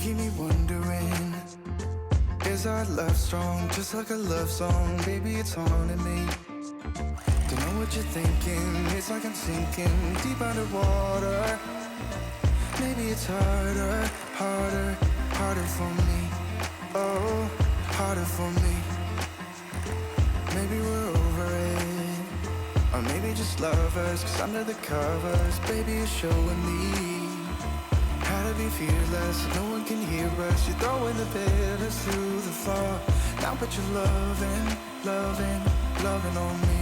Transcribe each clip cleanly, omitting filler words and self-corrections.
keep me wondering, is our love strong, just like a love song? Baby, it's haunting me. Don't know what you're thinking, it's like I'm sinking deep underwater. Maybe it's harder, harder, harder for me. Oh, harder for me. Maybe we're over it, or maybe just lovers, 'cause under the covers, baby, you're showing me how to be fearless, no one can hear us. You're throwing the pillars through the floor. Now but you're loving, loving, loving on me.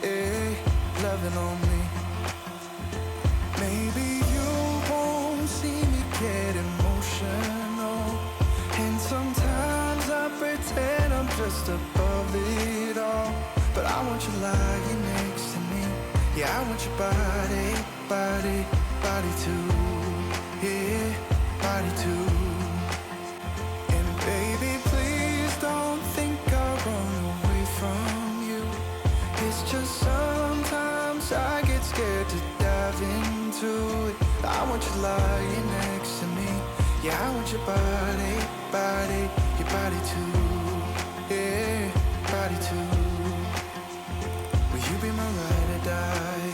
Eh, loving on me. Maybe you won't see me get emotional, and sometimes I pretend I'm just above it all. But I want you lying next to me. Yeah, I want your body, body, body too. Yeah, body too. And baby, please don't think I'll run away from you. It's just sometimes I get scared to dive into it. I want you lying next to me. Yeah, I want your body, body, your body too. Yeah, body too. Will you be my ride or die?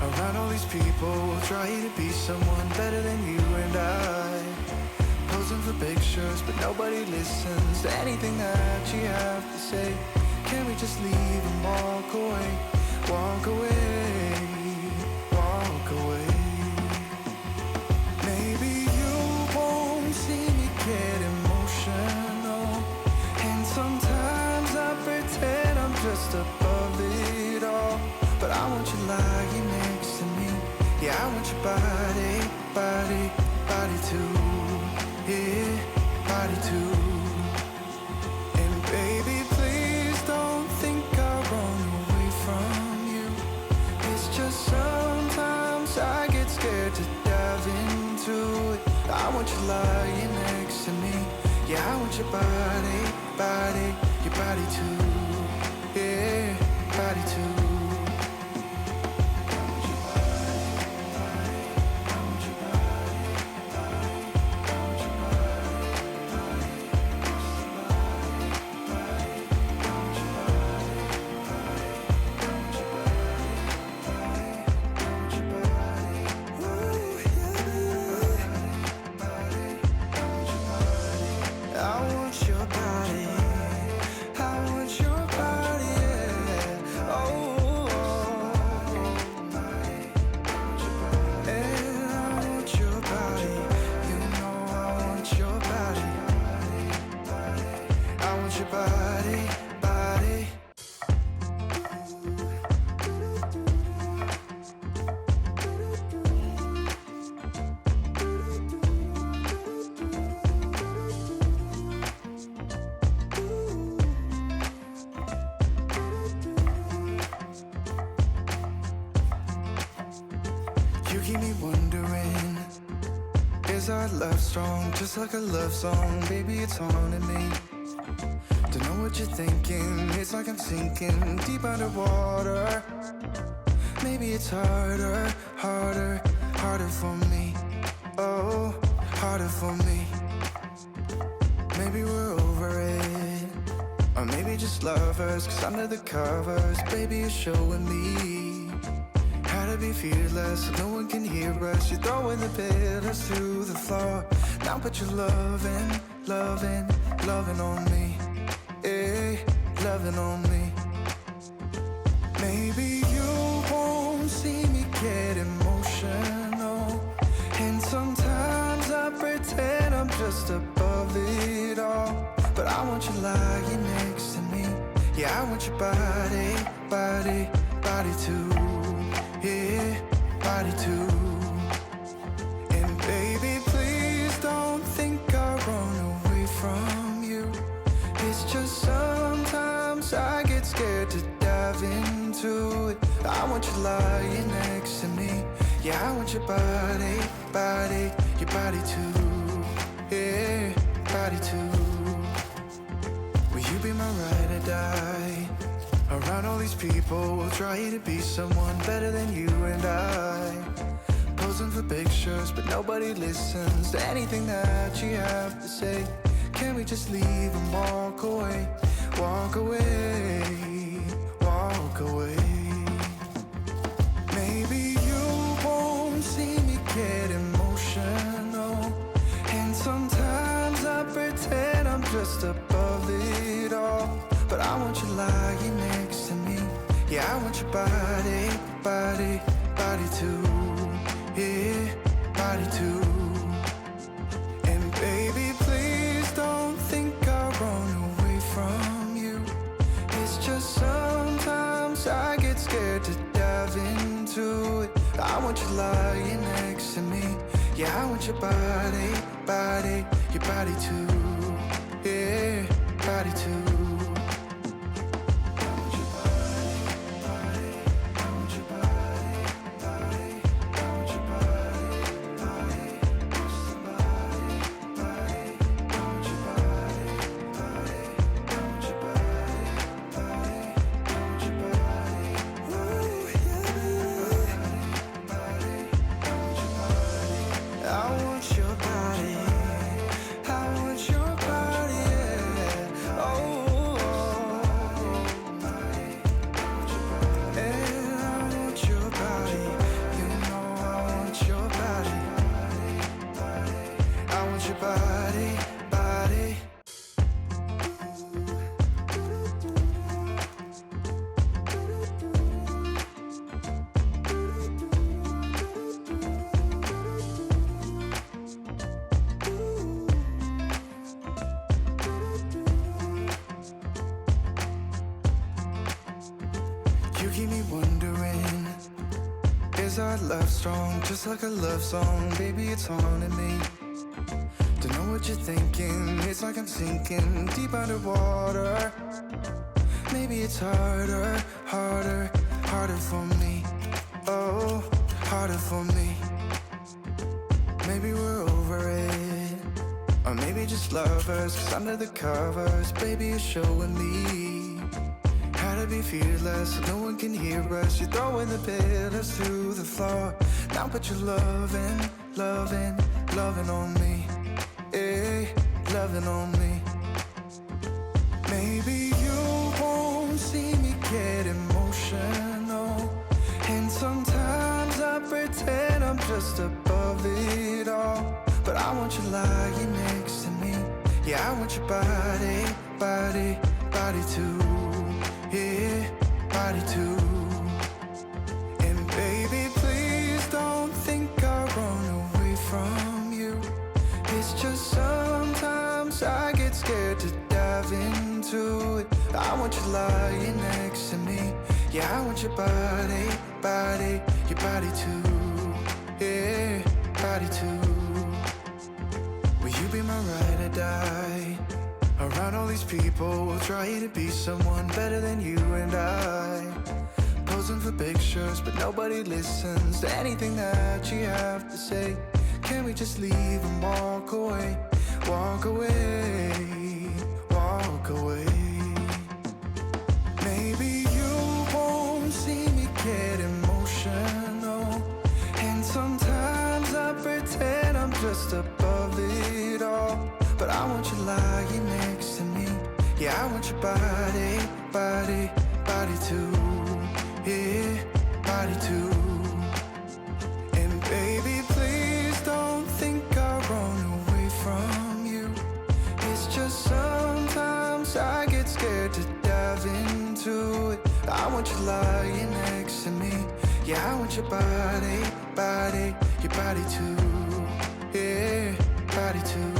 Around all these people, try to be someone better than you and I. Posing for pictures, but nobody listens to anything that you have to say. Can we just leave and walk away? Walk away, walk away. Maybe you won't see me get emotional, and sometimes I pretend I'm just above it all. But I want you lying next to me. Yeah, I want your body, body, body too. Yeah, body too. And baby, please don't think I'll run away from you. It's just sometimes I get scared to dive into it. I want you lying next to me. Yeah, I want your body, body, your body too. Yeah, body too. You keep me wondering, is our love strong, just like a love song? Baby, it's haunting me. Don't know what you're thinking, it's like I'm sinking deep underwater. Maybe it's harder, harder, harder for me. Oh, harder for me. Maybe we're over it, or maybe just lovers, 'cause under the covers, baby, you're showing me how to be fearless, no one can hear us. You're throwing the pillars through the floor. Now but you're loving, loving, loving on me. Eh, loving on me. Maybe you won't see me get emotional, and sometimes I pretend I'm just above it all. But I want you lying next to me. Yeah, I want your body, body, body too. Yeah, body too. And baby, please don't think I'll run away from you. It's just sometimes I get scared to dive into it. I want you lying next to me. Yeah, I want your body, body, your body too. Yeah, body too. Will you be my ride or die? Around all these people, try to be someone better than you and I. Posing for pictures, but nobody listens to anything that you have to say. Can we just leave and walk away? Walk away, walk away. Maybe you won't see me get emotional, and sometimes I pretend I'm just above it all. But I want you lying next to me. Yeah, I want your body, body, body too. Yeah, body too. And baby, please don't think I'll run away from you. It's just sometimes I get scared to dive into it. I want you lying next to me. Yeah, I want your body, body, your body too. Yeah, body too. You keep me wondering, is our love strong? Just like a love song, baby, it's haunting me. Don't know what you're thinking, it's like I'm sinking deep underwater. Maybe it's harder, harder, harder for me. Oh, harder for me. Maybe we're over it, or maybe just lovers, 'cause under the covers, baby, you're showing me how to be fearless so no one can hear us. You're throwing the pillars to the floor. Now put your loving, loving, loving on me. Hey, loving on me. Maybe you won't see me get emotional, and sometimes I pretend I'm just above it all. But I want you lying next to me. Yeah, I want your body, body, body too. Yeah, body too. And baby, please don't think I'll run away from you. It's just sometimes I get scared to dive into it. I want you lying next to me. Yeah, I want your body, body, your body too. Yeah, body too. Will you be my ride or die? Around all these people, trying to be someone better than you and I. Posing for pictures, but nobody listens to anything that you have to say. Can we just leave and walk away? Walk away, walk away. Maybe you won't see me get emotional, and sometimes I pretend I'm just above it all. But I want you lying next to me. Yeah, I want your body, body, body too. Yeah, body too. And baby, please don't think I'll run away from you. It's just sometimes I get scared to dive into it. I want you lying next to me. Yeah, I want your body, body, your body too. Yeah, body too.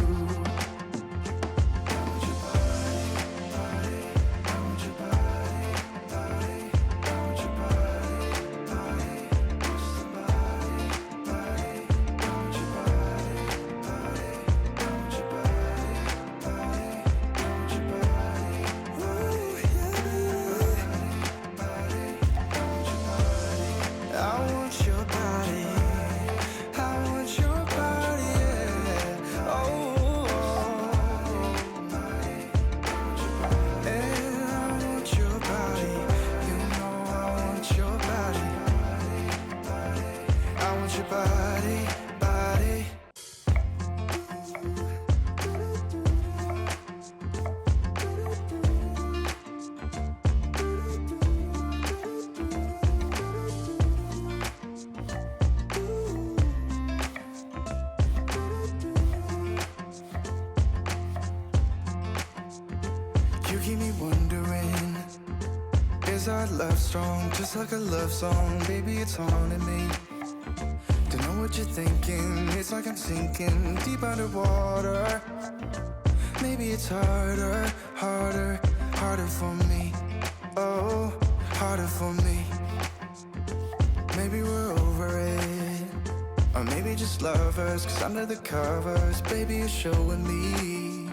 I I want your body, body. You keep me wondering, is our love strong, just like a love song? Baby, it's haunting me. Don't know what you're thinking, it's like I'm sinking deep underwater. Maybe it's harder, harder, harder for me. Oh, harder for me. Maybe we're over it, or maybe just lovers, 'cause under the covers, baby, you're showing me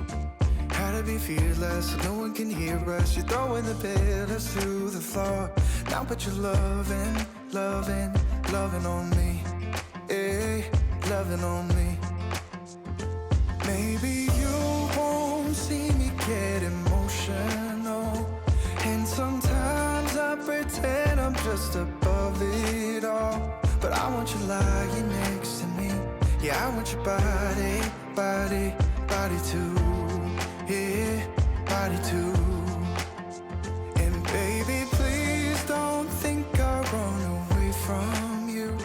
how to be fearless, so no one can hear us. You're throwing the pillars through the floor. Now put your loving, loving, loving on me. Hey, loving on me. Maybe you won't see me get emotional, and sometimes I pretend I'm just above it all. But I want you lying next to me. Yeah, I want your body, body, body too. Yeah, body too. And baby, please don't think I run away from you.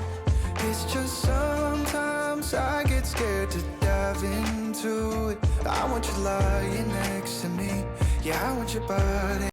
It's just sometimes I get scared to dive into it. I want you lying next to me. Yeah, I want your body.